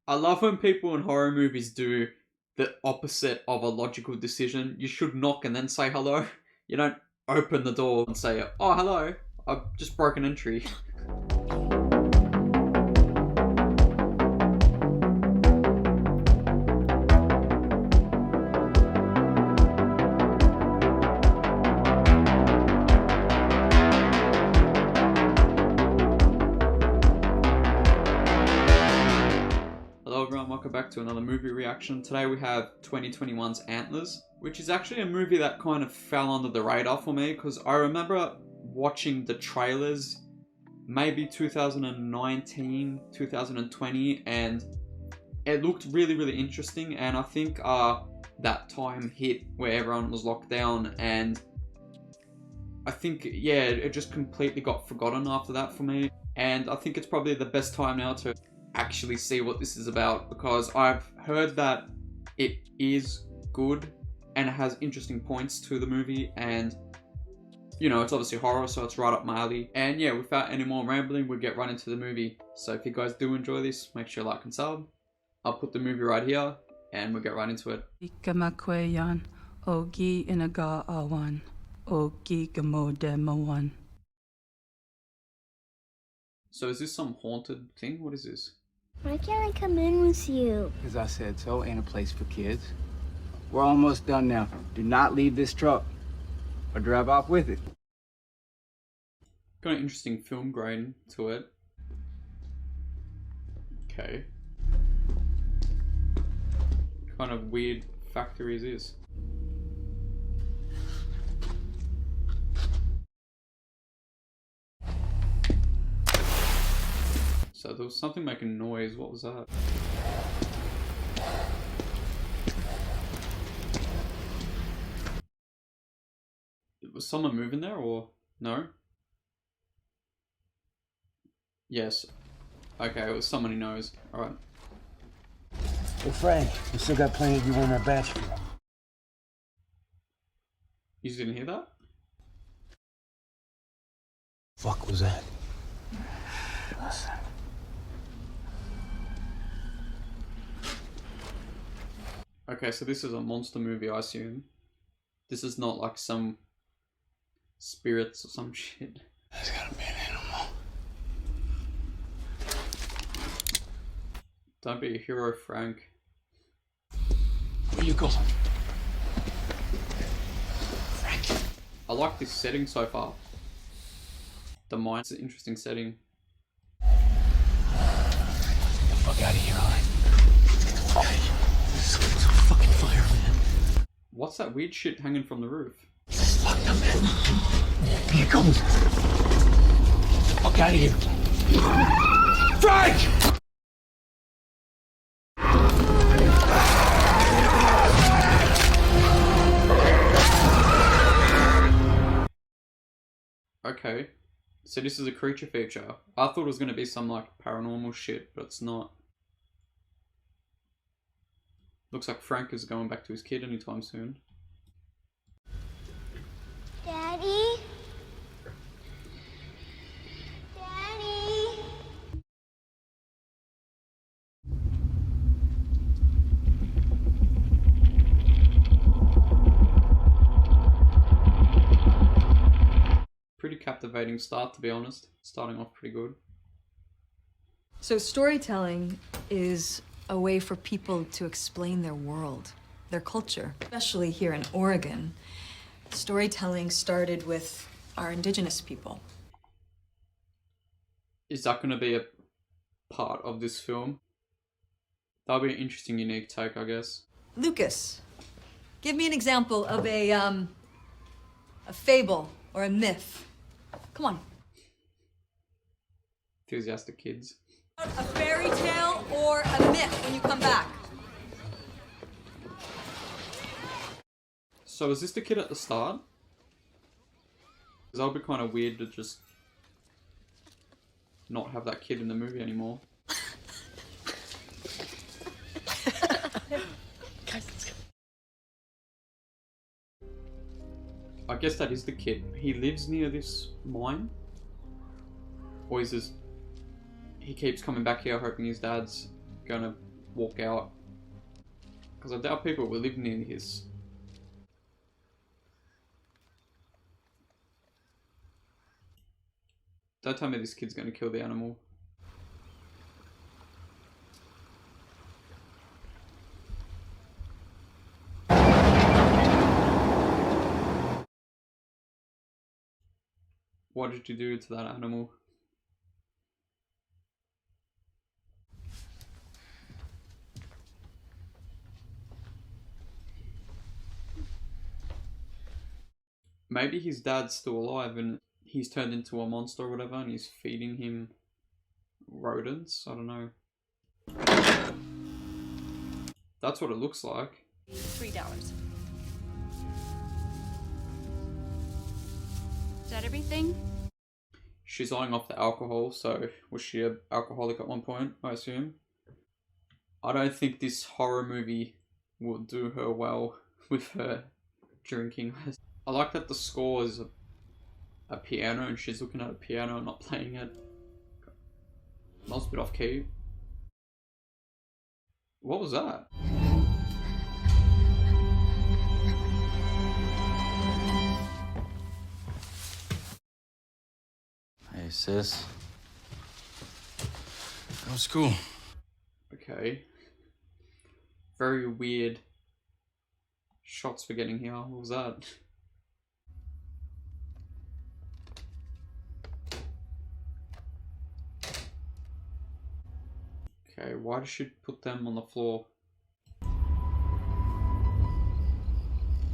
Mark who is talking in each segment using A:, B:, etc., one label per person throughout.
A: I love when people in horror movies do the opposite of a logical decision. You should knock and then say hello. You don't open the door and say, oh, hello, I've just broken entry. Hello everyone, welcome back to another movie reaction. Today we have 2021's Antlers, which is actually a movie that kind of fell under the radar for me because I remember watching the trailers maybe 2019, 2020, and it looked really interesting, and I think that time hit where everyone was locked down, and I think, yeah, it just completely got forgotten after that for me, and I think it's probably the best time now to actually see what this is about, because I've heard that it is good and it has interesting points to the movie, and you know, it's obviously horror, so it's right up my alley. And yeah, without any more rambling, we'll get right into the movie. So if you guys do enjoy this, make sure you like and sub. I'll put the movie right here and we'll get right into it. So is this some haunted thing? What is this?
B: Why can't I come in with you?
C: Because I said so, ain't a place for kids. We're almost done now. Do not leave this truck or drive off with it.
A: Got an interesting film grain to it. Okay. What kind of weird factory is this? So there was something making noise. What was that? Was someone moving there or no? Yes. Okay, it was someone who knows. Alright.
D: Hey Frank, we still got plenty of you on that batch.
A: You didn't hear that?
D: Fuck was that?
C: Listen.
A: Okay, so this is a monster movie, I assume. This is not like some spirits or some shit.
D: There's gotta be an animal.
A: Don't be a hero, Frank.
D: Where you going? Frank.
A: I like this setting so far. The mine's an interesting setting.
D: Get the fuck out of here, alright? It's a fucking fire, man.
A: What's that weird shit hanging from the roof?
D: This is fucked up, man. Here it comes. Get the fuck out of here. Frank!
A: Okay. So this is a creature feature. I thought it was going to be some like paranormal shit, but it's not. Looks like Frank is going back to his kid anytime soon.
B: Daddy? Daddy?
A: Pretty captivating start, to be honest. Starting off pretty good.
E: So storytelling is a way for people to explain their world, their culture. Especially here in Oregon, storytelling started with our indigenous people.
A: Is that going to be a part of this film? That'll be an interesting, unique take, I guess.
E: Lucas, give me an example of a fable or a myth. Come on.
A: Enthusiastic kids.
E: A fairy tale or a myth when you come back.
A: So is this the kid at the start? Because that would be kind of weird to just not have that kid in the movie anymore. I guess that is the kid. He lives near this mine? Or is this... he keeps coming back here hoping his dad's gonna walk out. Because I doubt people will live near his. Don't tell me this kid's gonna kill the animal. What did you do to that animal? Maybe his dad's still alive and he's turned into a monster or whatever and he's feeding him rodents. I don't know. That's what it looks like.
F: $3. Is that everything?
A: She's eyeing off the alcohol, so was she an alcoholic at one point, I assume? I don't think this horror movie will do her well with her drinking. I like that the score is a piano and she's looking at a piano and not playing it. That was a bit off key. What was that?
G: Hey, sis. How was school?
A: Okay. Very weird shots for getting here. What was that? Okay, why did she put them on the floor?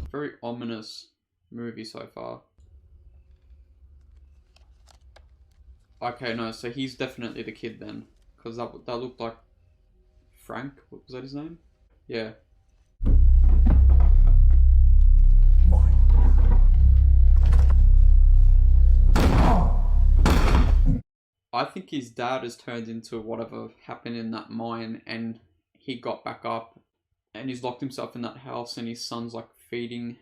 A: Very ominous movie so far. Okay, no, so he's definitely the kid then. Because that looked like Frank. What was that his name? Yeah. I think his dad has turned into whatever happened in that mine and he got back up and he's locked himself in that house and his son's like feeding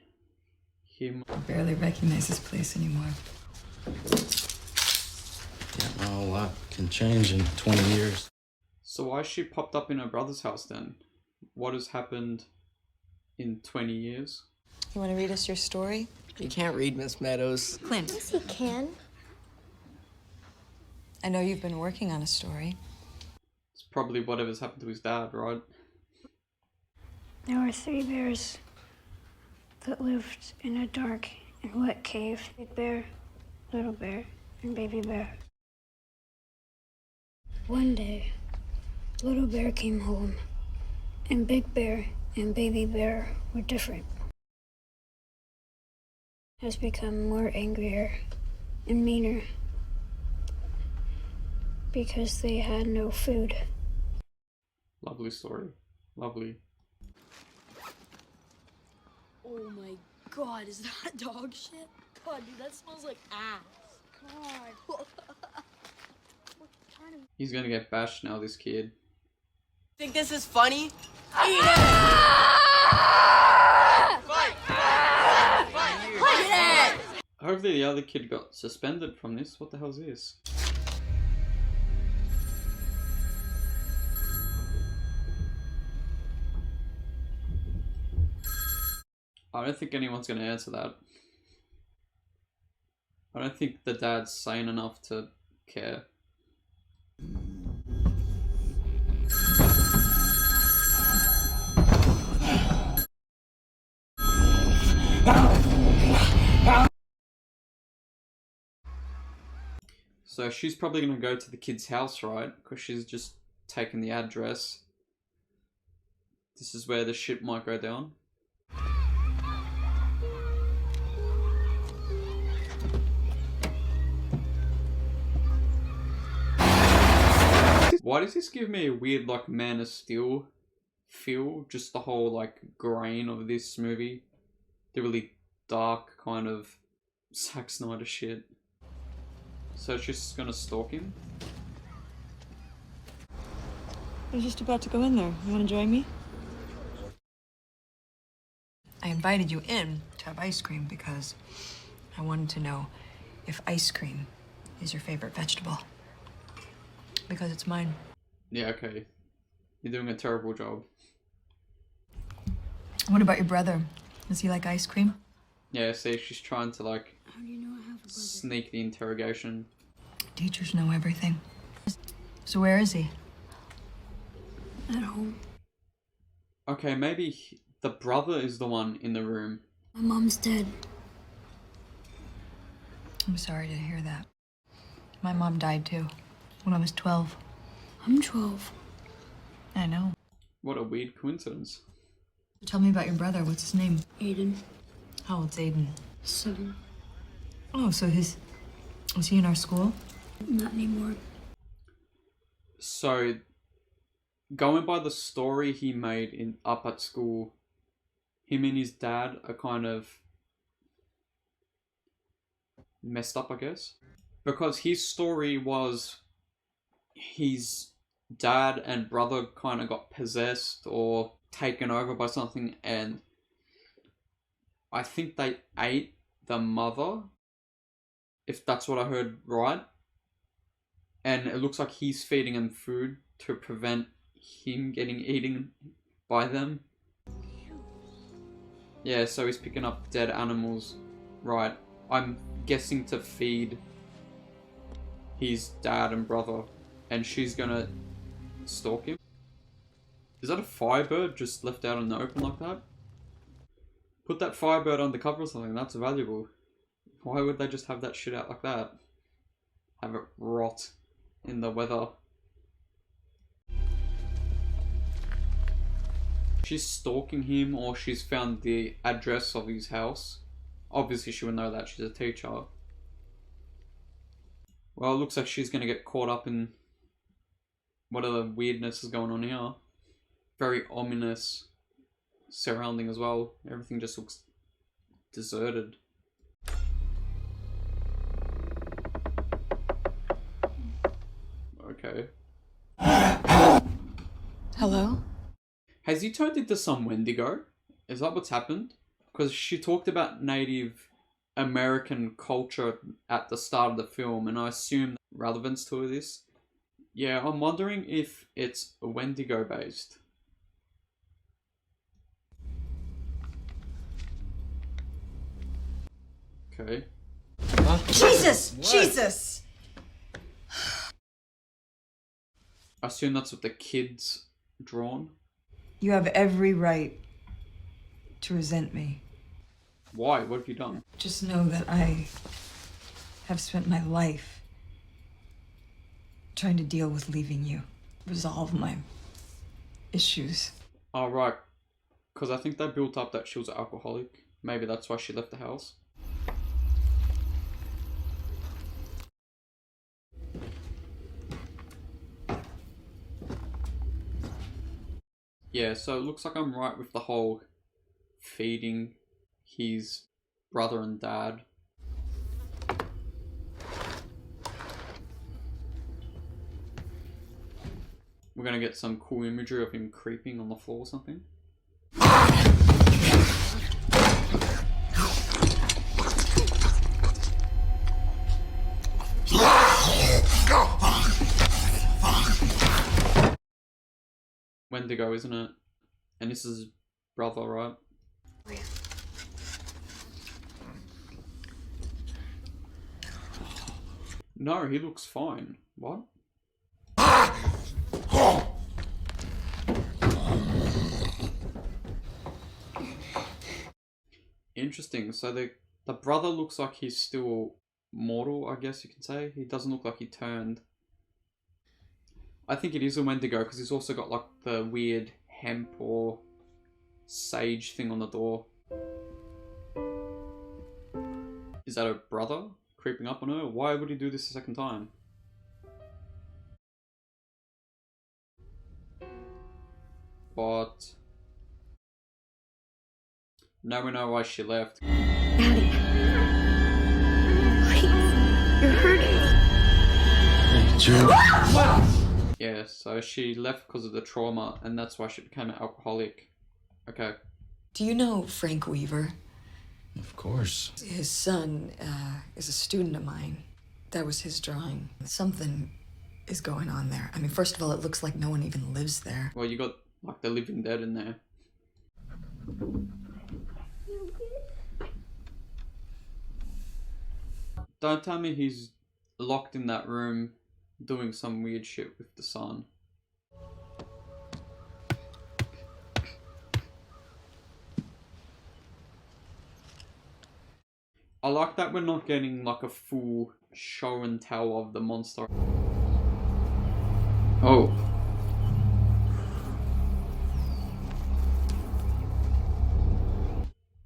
A: him.
E: I barely recognize this place anymore.
G: Yeah, well, a lot can change in 20 years.
A: So why has she popped up in her brother's house then? What has happened in 20 years?
E: You want to read us your story?
H: You can't read, Miss Meadows.
E: Clint,
B: Yes, he can.
E: I know you've been working on a story.
A: It's probably whatever's happened to his dad, right?
I: There were 3 bears that lived in a dark and wet cave. Big Bear, Little Bear, and Baby Bear. One day, Little Bear came home, and Big Bear and Baby Bear were different. Has become more angrier and meaner because they had no food.
A: Lovely story. Lovely.
F: Oh my god, is that dog shit? God, dude, that smells like ass. God.
A: He's gonna get bashed now, this kid.
H: Think this is funny?
A: Hopefully the other kid got suspended from this. What the hell is this? I don't think anyone's gonna answer that. I don't think the dad's sane enough to care. So she's probably gonna go to the kid's house, right? Because she's just taken the address. This is where the shit might go down. Why does this give me a weird, like, Man of Steel feel? Just the whole, like, grain of this movie. The really dark kind of Zack Snyder shit. So she's just gonna stalk him?
E: I was just about to go in there. You want to join me? I invited you in to have ice cream because I wanted to know if ice cream is your favorite vegetable. Because it's mine.
A: Yeah, okay. You're doing a terrible job.
E: What about your brother? Does he like ice cream?
A: Yeah, see, she's trying to, like,
F: How do you know I have a brother?
A: sneak the interrogation.
E: Teachers know everything. So where is he?
F: At home.
A: Okay, maybe the brother is the one in the room.
F: My mom's dead.
E: I'm sorry to hear that. My mom died too, when I was 12.
F: I'm 12.
E: I know.
A: What a weird coincidence.
E: Tell me about your brother. What's his name?
F: Aiden.
E: How old's Aiden?
F: 7.
E: Oh, so was he in our school?
F: Not anymore.
A: So, going by the story he made up at school, him and his dad are kind of messed up, I guess. Because his story was his dad and brother kind of got possessed or taken over by something, and I think they ate the mother, if that's what I heard right. And it looks like he's feeding him food to prevent him getting eaten by them. Yeah, so he's picking up dead animals. Right. I'm guessing to feed his dad and brother. And she's gonna stalk him. Is that a firebird just left out in the open like that? Put that firebird on the cover or something, that's valuable. Why would they just have that shit out like that? Have it rot in the weather. She's stalking him, or she's found the address of his house. Obviously she would know that, she's a teacher. Well, it looks like she's gonna get caught up in whatever weirdness is going on here. Very ominous surrounding as well. Everything just looks deserted. Okay.
E: Hello?
A: Has he turned into some Wendigo? Is that what's happened? Because she talked about Native American culture at the start of the film, and I assume relevance to this. Yeah, I'm wondering if it's Wendigo based. Okay.
E: Jesus! Jesus!
A: I assume that's what the kid's drawn.
E: You have every right to resent me.
A: Why? What have you done?
E: Just know that I have spent my life trying to deal with leaving you, resolve my issues.
A: Oh, right. Because I think they built up that she was an alcoholic. Maybe that's why she left the house. Yeah, so it looks like I'm right with the whole feeding his brother and dad. We're gonna get some cool imagery of him creeping on the floor or something. Wendigo, isn't it? And this is his brother, right? No, he looks fine. What? Interesting. So the brother looks like he's still mortal, I guess you can say. He doesn't look like he turned. I think it is a Wendigo because he's also got like the weird hemp or sage thing on the door. Is that a brother creeping up on her? Why would he do this a second time? But now we know why she left.
I: Daddy. Please. You're hurting.
G: Hey, Drew.
A: Yeah, so she left because of the trauma, and that's why she became an alcoholic. Okay.
E: Do you know Frank Weaver?
G: Of course.
E: His son is a student of mine. That was his drawing. Something is going on there? I mean, first of all, it looks like no one even lives there.
A: Well, you got like the living dead in there. Don't tell me he's locked in that room doing some weird shit with the son. I like that we're not getting like a full show and tell of the monster. Oh.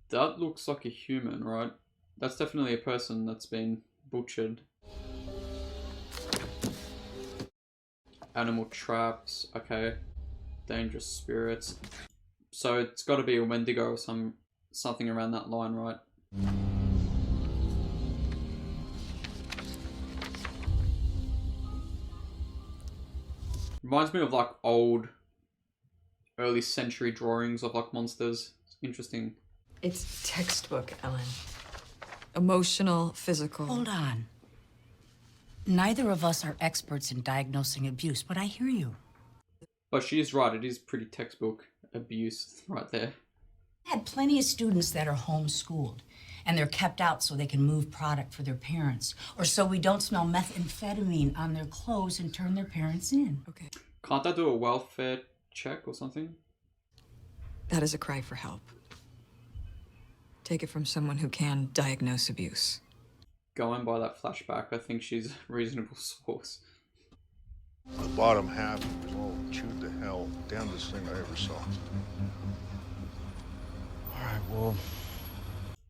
A: That looks like a human, right? That's definitely a person that's been butchered. Animal traps, okay. Dangerous spirits. So it's got to be a Wendigo or something around that line, right? Reminds me of like old, early century drawings of like monsters. It's interesting.
E: It's textbook, Ellen. Emotional, physical.
J: Hold on. Neither of us are experts in diagnosing abuse, but I hear you.
A: But she is right, it is pretty textbook abuse right there.
J: I had plenty of students that are homeschooled, and they're kept out so they can move product for their parents, or so we don't smell methamphetamine on their clothes and turn their parents in.
E: Okay.
A: Can't I do a welfare check or something?
E: That is a cry for help. Take it from someone who can diagnose abuse.
A: Going by that flashback, I think she's a reasonable source.
K: The bottom half was all chewed to hell. Damnedest thing I ever saw.
G: Alright, well...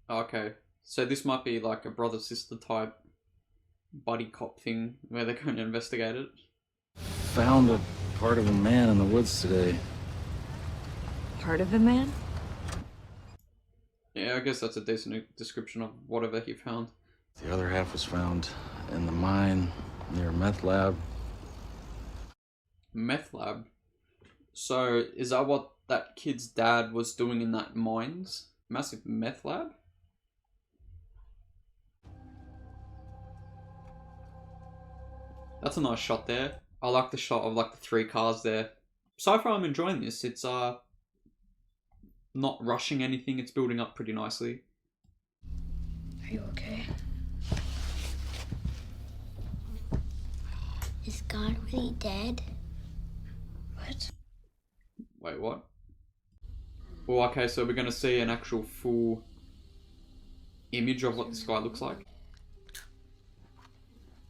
A: Okay, so this might be like a brother-sister type buddy cop thing where they're going to investigate it.
G: Found a part of a man in the woods today.
E: Part of the man?
A: Yeah, I guess that's a decent description of whatever he found.
G: The other half was found in the mine near a meth lab.
A: Meth lab? So, is that what that kid's dad was doing in that mines? Massive meth lab? That's a nice shot there. I like the shot of like the 3 cars there. So far I'm enjoying this. It's not rushing anything. It's building up pretty nicely.
I: Are you okay?
B: Is God really dead?
I: What?
A: Wait, what? Well, okay, so we're gonna see an actual full image of what this guy looks like.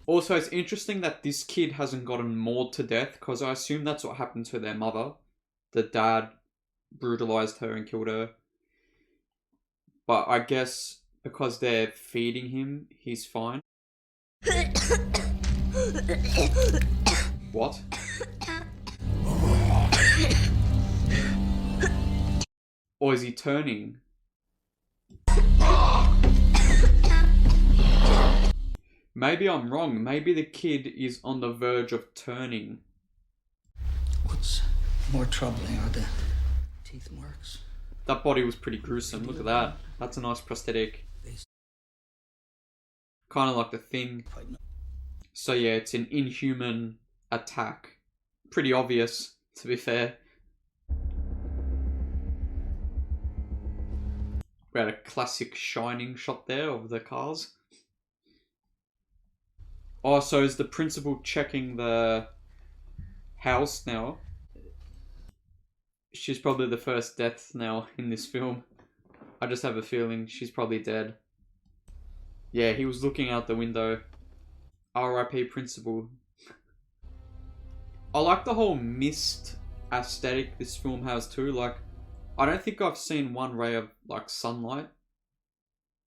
A: Also, it's interesting that this kid hasn't gotten mauled to death, because I assume that's what happened to their mother. The dad brutalized her and killed her. But I guess because they're feeding him, he's fine. What? Or is he turning? Maybe I'm wrong. Maybe the kid is on the verge of turning.
C: What's more troubling are the teeth marks.
A: That body was pretty gruesome. Look at that. That's a nice prosthetic. Kind of like the Thing. So yeah, it's an inhuman attack. Pretty obvious, to be fair. We had a classic Shining shot there of the cars. Oh, so is the principal checking the house now? She's probably the first death now in this film. I just have a feeling she's probably dead. Yeah, he was looking out the window. R.I.P. principal. I like the whole mist aesthetic this film has too. Like, I don't think I've seen one ray of like sunlight.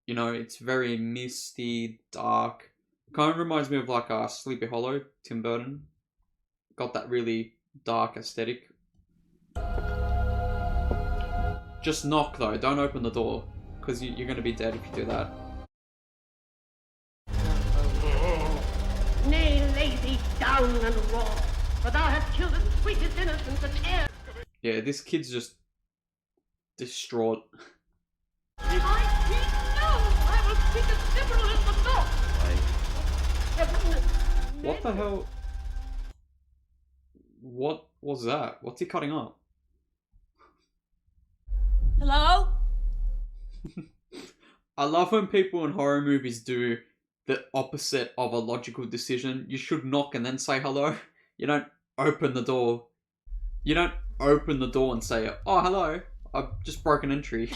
A: You know, it's very misty, dark. Kind of reminds me of like Sleepy Hollow, Tim Burton. Got that really dark aesthetic. Just knock though, don't open the door, because you're going to be dead if you do that.
L: Nay, lay thee down and roar, for thou hast killed the sweetest innocence and air.
A: Yeah, this kid's just distraught.
L: I speak no! I will speak as liberal as the thought!
A: What the hell? What was that? What's he cutting up?
J: Hello?
A: I love when people in horror movies do the opposite of a logical decision. You should knock and then say hello. You don't open the door. You don't open the door and say, oh, hello, I've just broken entry.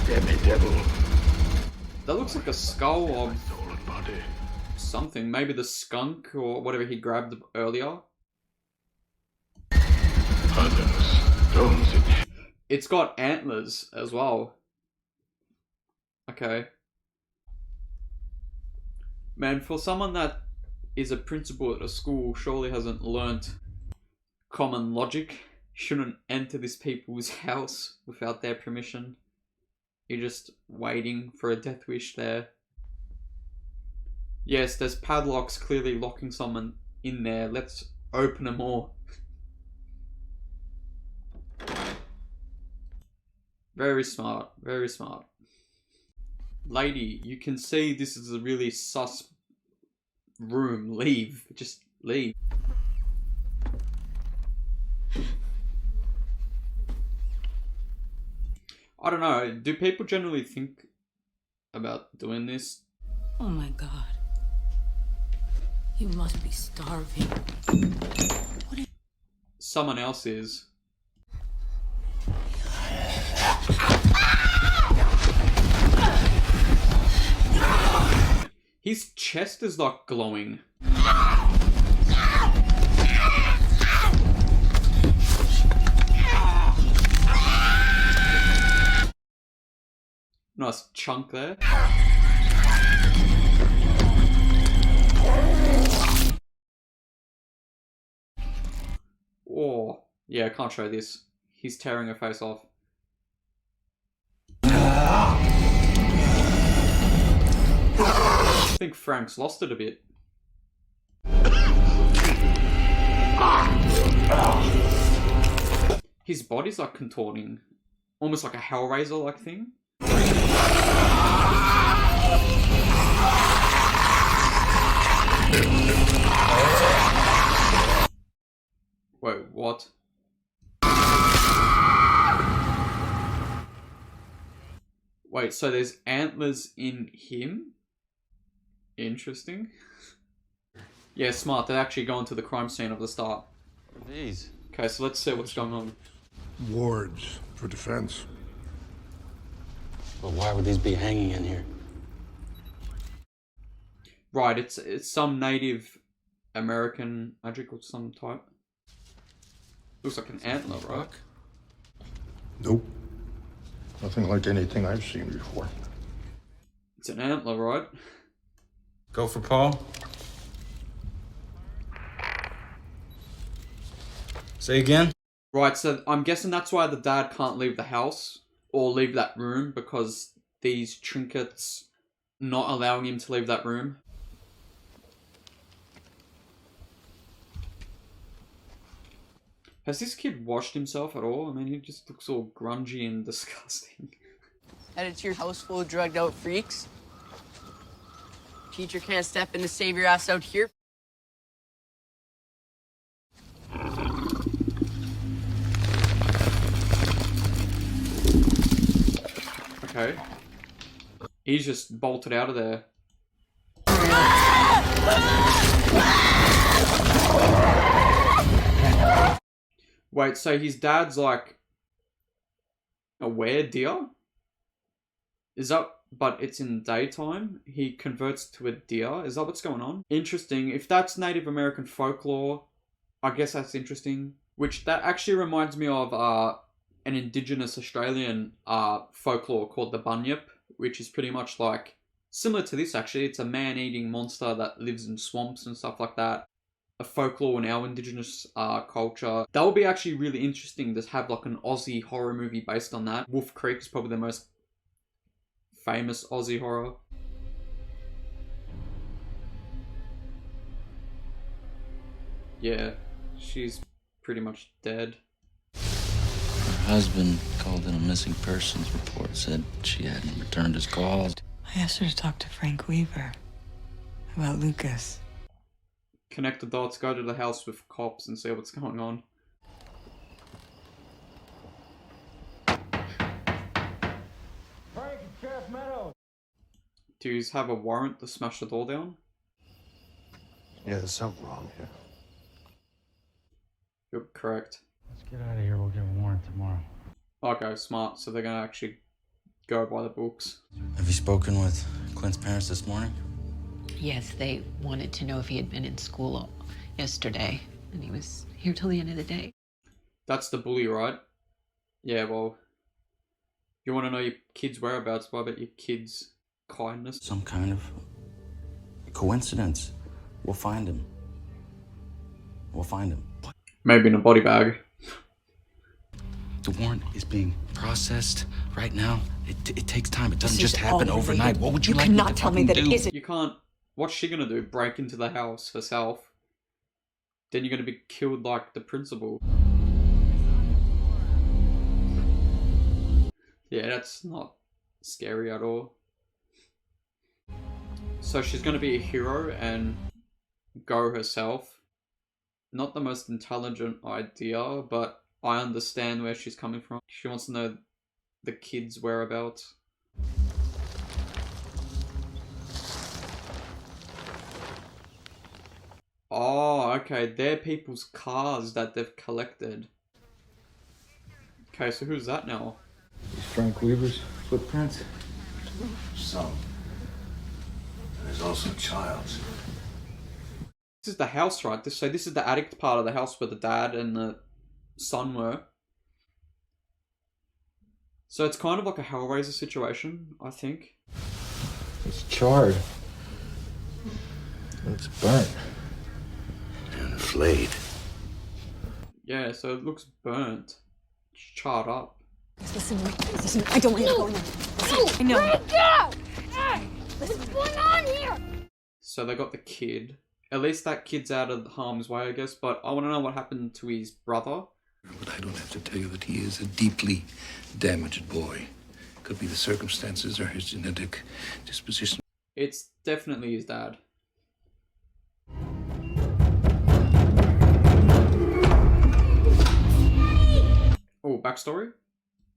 D: Devil.
A: That looks like a skull of something. Maybe the skunk or whatever he grabbed earlier. It's got antlers as well. Okay. Man, for someone that is a principal at a school, surely hasn't learnt common logic. Shouldn't enter this people's house without their permission. You're just waiting for a death wish there. Yes, there's padlocks clearly locking someone in there. Let's open them all. Very smart, very smart. Lady, you can see this is a really sus room. Leave. Just leave. I don't know. Do people generally think about doing this?
J: Oh my God. You must be starving.
A: Someone else is. His chest is like glowing. Nice chunk there. Oh, yeah, I can't show this. He's tearing her face off. I think Frank's lost it a bit. His body's like contorting. Almost like a Hellraiser-like thing. Wait, what? Wait, so there's antlers in him? Interesting. Yeah, smart. They're actually going to the crime scene of the start.
G: These.
A: Okay, so let's see what's going on.
K: Wards for defense.
G: But why would these be hanging in here?
A: Right, it's some Native American magic of some type. Looks like an antler, right?
K: Nope. Nothing like anything I've seen before.
A: It's an antler, right?
G: Go for Paul. Say again?
A: Right, so I'm guessing that's why the dad can't leave the house or leave that room, because these trinkets not allowing him to leave that room. Has this kid washed himself at all? I mean, he just looks all grungy and disgusting.
H: Headed to your house full of drugged out freaks? Teacher can't step in to save your ass out here?
A: Okay. He's just bolted out of there. Wait, so his dad's like a were-deer? Is that, but it's in daytime? He converts to a deer? Is that what's going on? Interesting. If that's Native American folklore, I guess that's interesting. Which, that actually reminds me of an indigenous Australian folklore called the bunyip, which is pretty much like, similar to this actually. It's a man-eating monster that lives in swamps and stuff like that. A folklore in our indigenous culture. That would be actually really interesting to have like an Aussie horror movie based on that. Wolf Creek is probably the most famous Aussie horror. Yeah, she's pretty much dead.
G: Her husband called in a missing persons report, said she hadn't returned his calls.
E: I asked her to talk to Frank Weaver about Lucas.
A: Connect the dots, go to the house with cops and see what's going on. Do you have a warrant to smash the door down?
K: Yeah, there's something wrong here.
A: You're correct.
M: Let's get out of here. We'll get a warrant tomorrow.
A: Okay, smart. So they're gonna actually go by the books.
G: Have you spoken with Clint's parents this morning?
N: Yes, they wanted to know if he had been in school yesterday, and he was here till the end of the day.
A: That's the bully, right? Yeah, well, you want to know your kids' whereabouts, what about your kids' kindness?
G: Some kind of coincidence. We'll find him. We'll find him.
A: Maybe in a body bag.
G: The warrant is being processed right now. It takes time. It doesn't just happen overnight. What would you like me to
E: tell me that
G: do?
E: it isn't.
A: You can't... What's she gonna do? Break into the house herself? Then you're gonna be killed like the principal. Yeah, that's not scary at all. So she's gonna be a hero and go herself. Not the most intelligent idea, but I understand where she's coming from. She wants to know the kids' whereabouts. Oh, okay, they're people's cars that they've collected. Okay, so who's that now?
M: Frank Weaver's footprints?
K: Some. And there's also Child's.
A: This is the house, right? So this is the attic part of the house where the dad and the son were. So it's kind of like a Hellraiser situation, I think.
M: It's charred. It's burnt.
K: And flayed.
A: Yeah, so it looks burnt. It's charred up.
E: Listen, I don't want you to go in there. I know.
F: Break out! Hey! What's going on here?
A: So they got the kid. At least that kid's out of harm's way, I guess. But I want to know what happened to his brother.
D: But I don't have to tell you that he is a deeply damaged boy. Could be the circumstances or his genetic disposition.
A: It's definitely his dad. Oh, backstory?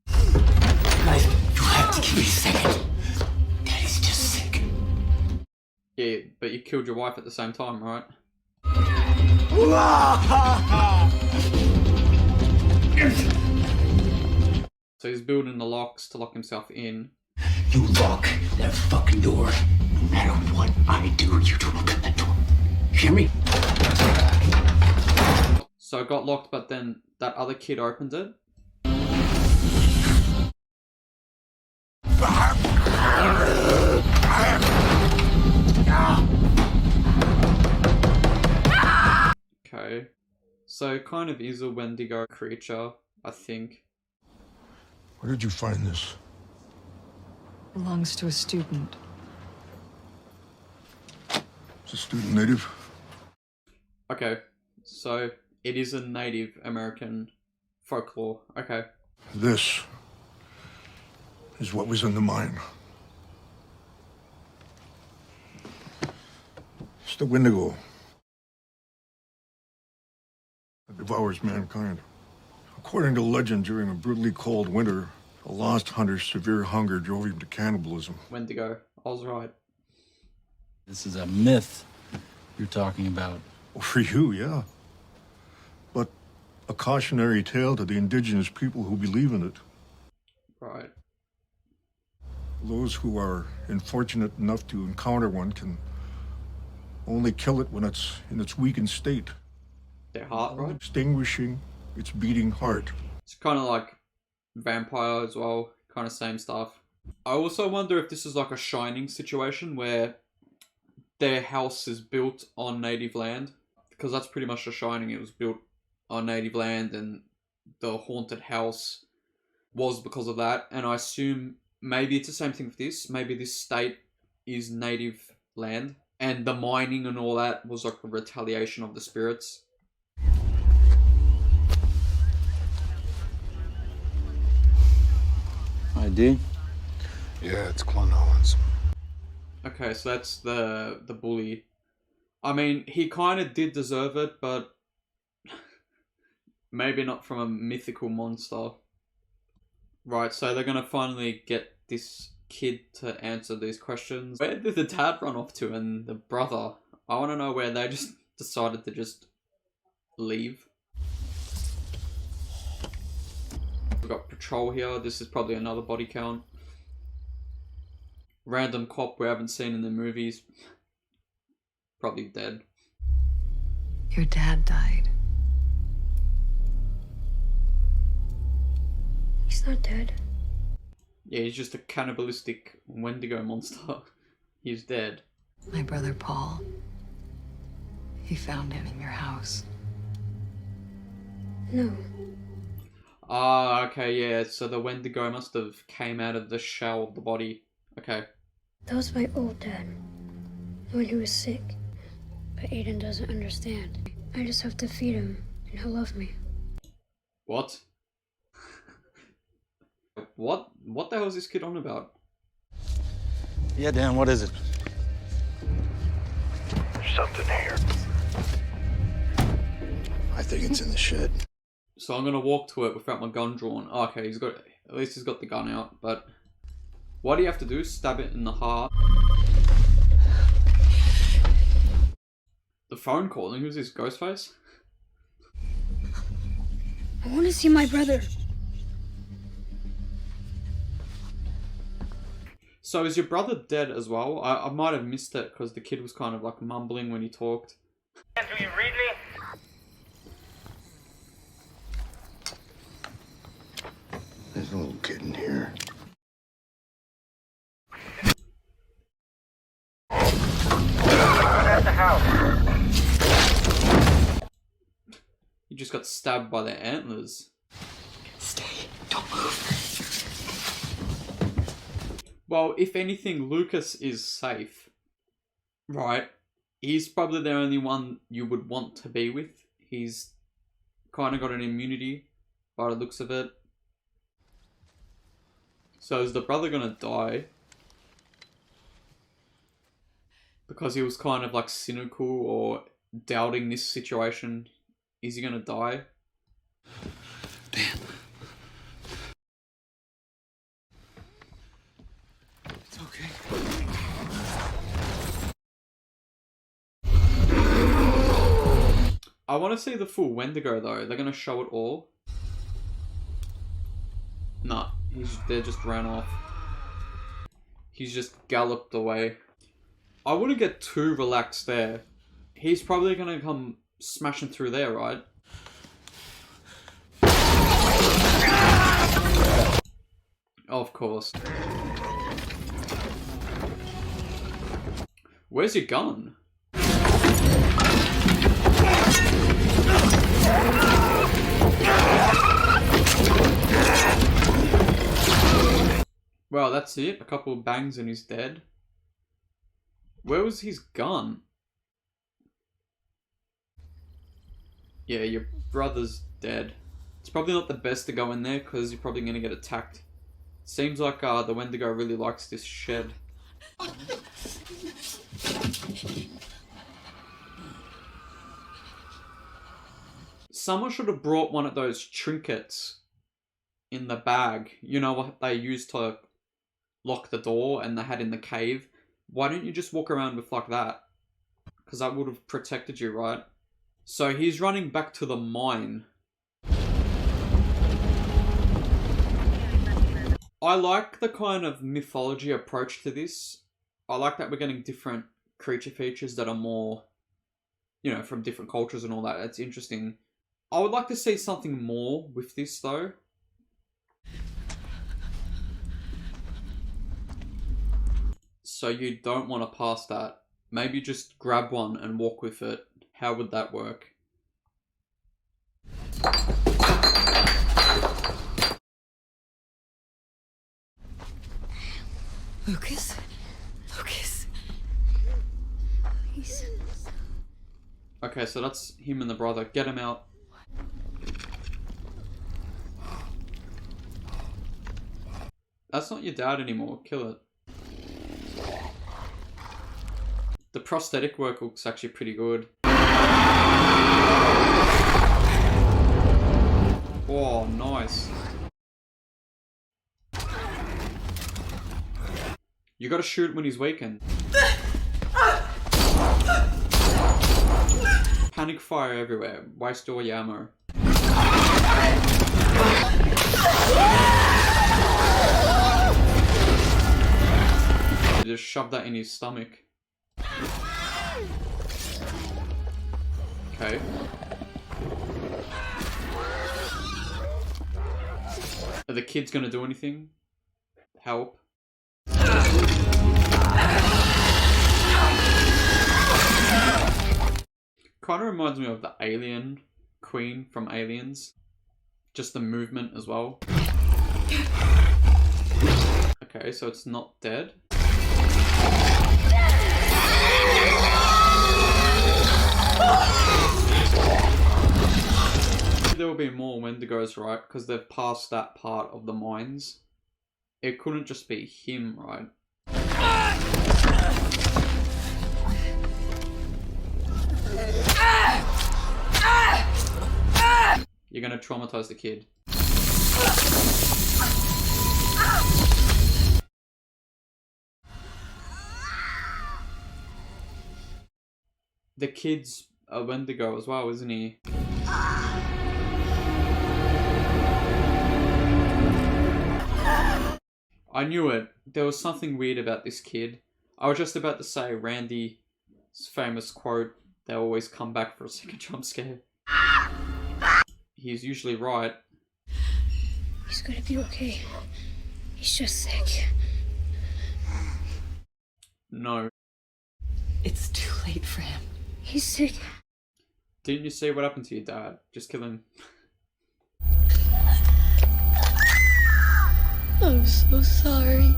D: Guys, you have to give me a second. Daddy's just sick.
A: Yeah, but you killed your wife at the same time, right? So he's building the locks to lock himself in.
D: You lock that fucking door. No matter what I do, you don't open that door. You hear me?
A: So it got locked, but then that other kid opened it. Okay. So it kind of is a Wendigo creature, I think.
K: Where did you find this?
E: Belongs to a student.
K: Is the student native?
A: Okay, so it is a Native American folklore. Okay.
K: This is what was in the mine. It's the Wendigo. It devours mankind. According to legend, during a brutally cold winter, a lost hunter's severe hunger drove him to cannibalism.
A: Wendigo. I was right.
G: This is a myth you're talking about.
K: Well, for you, yeah. But a cautionary tale to the indigenous people who believe in it.
A: Right.
K: Those who are unfortunate enough to encounter one can only kill it when it's in its weakened state.
A: Their heart, right?
K: Extinguishing its beating heart.
A: It's kind of like vampire as well. Kind of same stuff. I also wonder if this is like a Shining situation where their house is built on native land. Because that's pretty much The Shining. It was built on native land and the haunted house was because of that. And I assume maybe it's the same thing with this. Maybe this state is native land. And the mining and all that was like a retaliation of the spirits.
G: ID?
K: Yeah, it's Glenn Owens.
A: Okay, so that's the bully. I mean, he kind of did deserve it, but maybe not from a mythical monster. Right, so they're gonna finally get this kid to answer these questions. Where did the dad run off to and the brother? I want to know where they just decided to just leave. We've got patrol here. This is probably another body count. Random cop we haven't seen in the movies. Probably dead.
E: Your dad died.
I: He's not dead.
A: Yeah, he's just a cannibalistic Wendigo monster. He's dead.
E: My brother Paul. He found him in your house.
I: No.
A: Ah, okay, yeah. So the Wendigo must have came out of the shell of the body. Okay.
I: That was my old dad. When he was sick. But Aiden doesn't understand. I just have to feed him, and he'll love me.
A: What? What the hell is this kid on about?
G: Yeah, Dan, what is it?
K: There's something here. I think it's in the shed.
A: So I'm gonna walk to it without my gun drawn. Oh, okay, at least he's got the gun out, but what do you have to do? Stab it in the heart. The phone calling? Who's this, Ghostface?
I: I want to see my brother.
A: So is your brother dead as well? I might have missed it because the kid was kind of like mumbling when he talked.
L: Do you read me?
K: There's a little kid in here.
L: At the house.
A: He just got stabbed by the antlers.
E: Stay. Don't move.
A: Well, if anything, Lucas is safe. Right? He's probably the only one you would want to be with. He's kind of got an immunity by the looks of it. So is the brother gonna die? Because he was kind of like cynical or doubting this situation. Is he gonna die?
G: Dan. It's okay.
A: I want to see the full Wendigo though. They're gonna show it all. Nah, they just ran off. He's just galloped away. I wouldn't get too relaxed there. He's probably gonna come smashing through there, right? Of course. Where's your gun? Well, that's it. A couple of bangs and he's dead. Where was his gun? Yeah, your brother's dead. It's probably not the best to go in there because you're probably going to get attacked. Seems like the Wendigo really likes this shed. Someone should have brought one of those trinkets in the bag. You know what they used to lock the door and they had in the cave? Why don't you just walk around with like that? Because that would have protected you, right? So he's running back to the mine. I like the kind of mythology approach to this. I like that we're getting different creature features that are more, you know, from different cultures and all that. It's interesting. I would like to see something more with this though. So you don't want to pass that. Maybe just grab one and walk with it. How would that work?
E: Lucas? Lucas?
I: Please.
A: Okay, so that's him and the brother. Get him out. That's not your dad anymore. Kill it. The prosthetic work looks actually pretty good. Oh, nice. You gotta shoot when he's weakened. Panic fire everywhere. Waste all your ammo. You just shove that in his stomach. Okay. Are the kids gonna do anything? Help? Kind of reminds me of the alien queen from Aliens. Just the movement as well. Okay, so it's not dead. There will be more Wendigos, right? Because they've passed that part of the mines. It couldn't just be him, right? You're gonna traumatize the kid. The kid's a Wendigo as well, isn't he? I knew it. There was something weird about this kid. I was just about to say Randy's famous quote, "They always come back for a second jump scare." He's usually right.
I: He's gonna be okay. He's just sick.
A: No.
N: It's too late for him.
I: He's sick.
A: Didn't you see what happened to your dad? Just kill him.
F: I'm so sorry.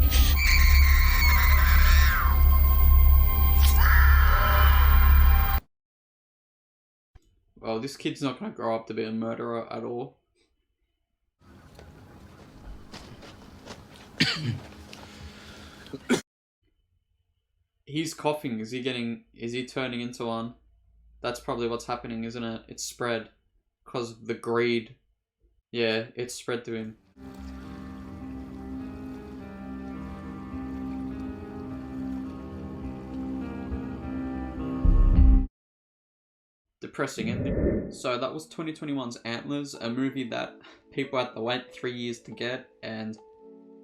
A: Well, this kid's not gonna grow up to be a murderer at all. He's coughing. Is he turning into one? That's probably what's happening, isn't it? It's spread. Because of the greed. Yeah, it's spread to him. Depressing ending. So that was 2021's Antlers, a movie that people had to wait 3 years to get, and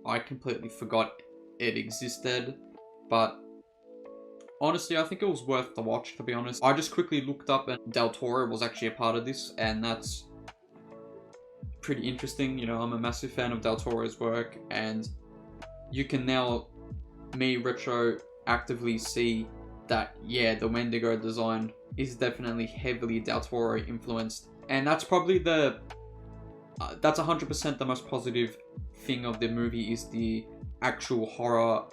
A: I completely forgot it existed. But honestly, I think it was worth the watch, to be honest. I just quickly looked up and Del Toro was actually a part of this, and that's pretty interesting. You know, I'm a massive fan of Del Toro's work, and you can now, me retroactively see that, yeah, the Wendigo design is definitely heavily Del Toro influenced. And that's probably that's 100% the most positive thing of the movie, is the actual horror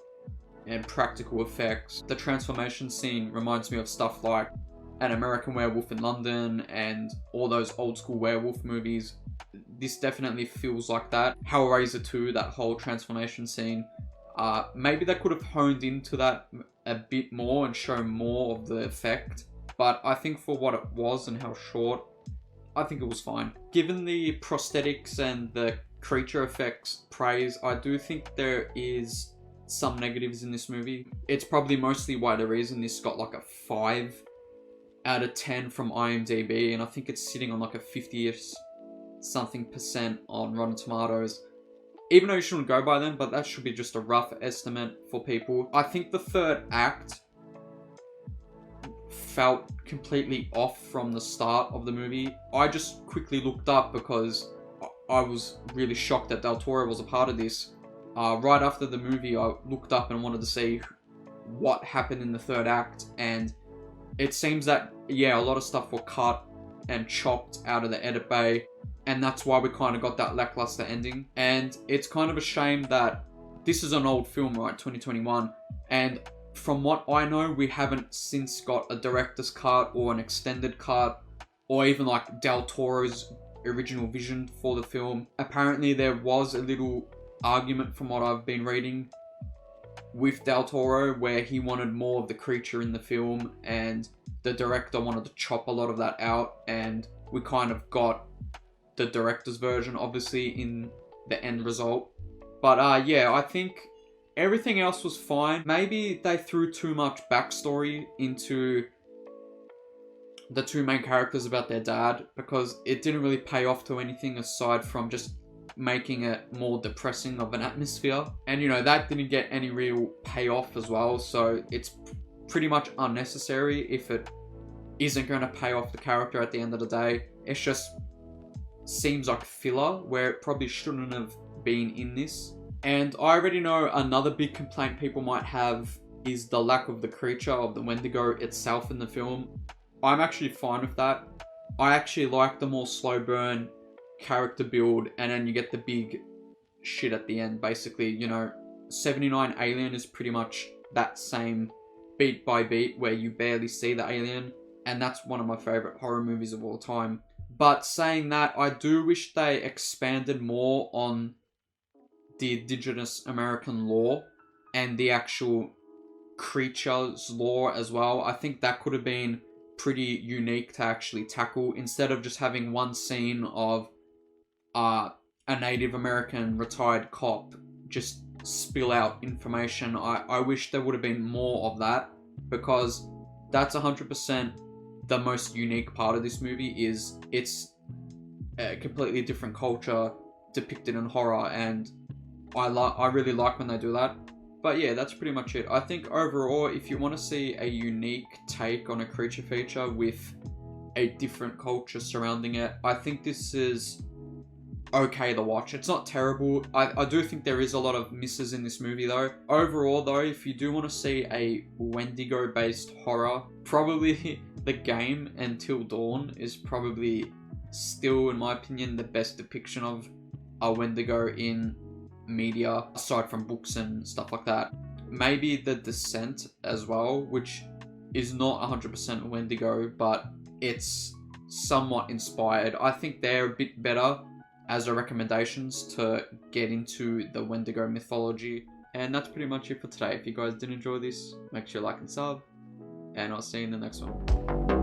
A: and practical effects. The transformation scene reminds me of stuff like An American Werewolf in London and all those old school werewolf movies. This definitely feels like that. Hellraiser 2, that whole transformation scene. Maybe they could have honed into that a bit more and shown more of the effect. But I think for what it was and how short, I think it was fine. Given the prosthetics and the creature effects praise, I do think there is some negatives in this movie. It's probably mostly why the reason this got like a 5 out of 10 from IMDb, and I think it's sitting on like a 50ish something % on Rotten Tomatoes. Even though you shouldn't go by them, but that should be just a rough estimate for people. I think the third act felt completely off from the start of the movie. I just quickly looked up because I was really shocked that Del Toro was a part of this. Right after the movie, I looked up and wanted to see what happened in the third act, and it seems that, yeah, a lot of stuff were cut and chopped out of the edit bay, and that's why we kind of got that lackluster ending. And it's kind of a shame that this is an old film, right, 2021, and from what I know, we haven't since got a director's cut or an extended cut, or even like Del Toro's original vision for the film. Apparently there was a little argument, from what I've been reading, with Del Toro, where he wanted more of the creature in the film, and the director wanted to chop a lot of that out, and we kind of got the director's version, obviously, in the end result. But yeah, I think everything else was fine. Maybe they threw too much backstory into the two main characters about their dad, because it didn't really pay off to anything aside from just making it more depressing of an atmosphere. And, you know, that didn't get any real payoff as well, so it's pretty much unnecessary if it isn't going to pay off the character at the end of the day. It just seems like filler, where it probably shouldn't have been in this. And I already know another big complaint people might have is the lack of the creature, of the Wendigo itself in the film. I'm actually fine with that. I actually like the more slow burn character build, and then you get the big shit at the end. Basically, you know, 79 Alien is pretty much that same beat by beat, where you barely see the alien, and that's one of my favorite horror movies of all time. But saying that, I do wish they expanded more on the indigenous American lore and the actual creature's lore as well. I think that could have been pretty unique to actually tackle, instead of just having one scene of a Native American retired cop just spill out information. I wish there would have been more of that, because that's 100% the most unique part of this movie. Is it's a completely different culture depicted in horror, and I really like when they do that. But yeah, that's pretty much it. I think overall, if you want to see a unique take on a creature feature with a different culture surrounding it, I think this is okay to watch. It's not terrible. I do think there is a lot of misses in this movie though. Overall though, if you do want to see a Wendigo based horror, probably the game Until Dawn is probably still, in my opinion, the best depiction of a Wendigo in media, aside from books and stuff like that. Maybe The Descent as well, which is not 100% Wendigo, but it's somewhat inspired. I think they're a bit better as a recommendations to get into the Wendigo mythology. And that's pretty much it for today. If you guys did enjoy this, make sure you like and sub, and I'll see you in the next one.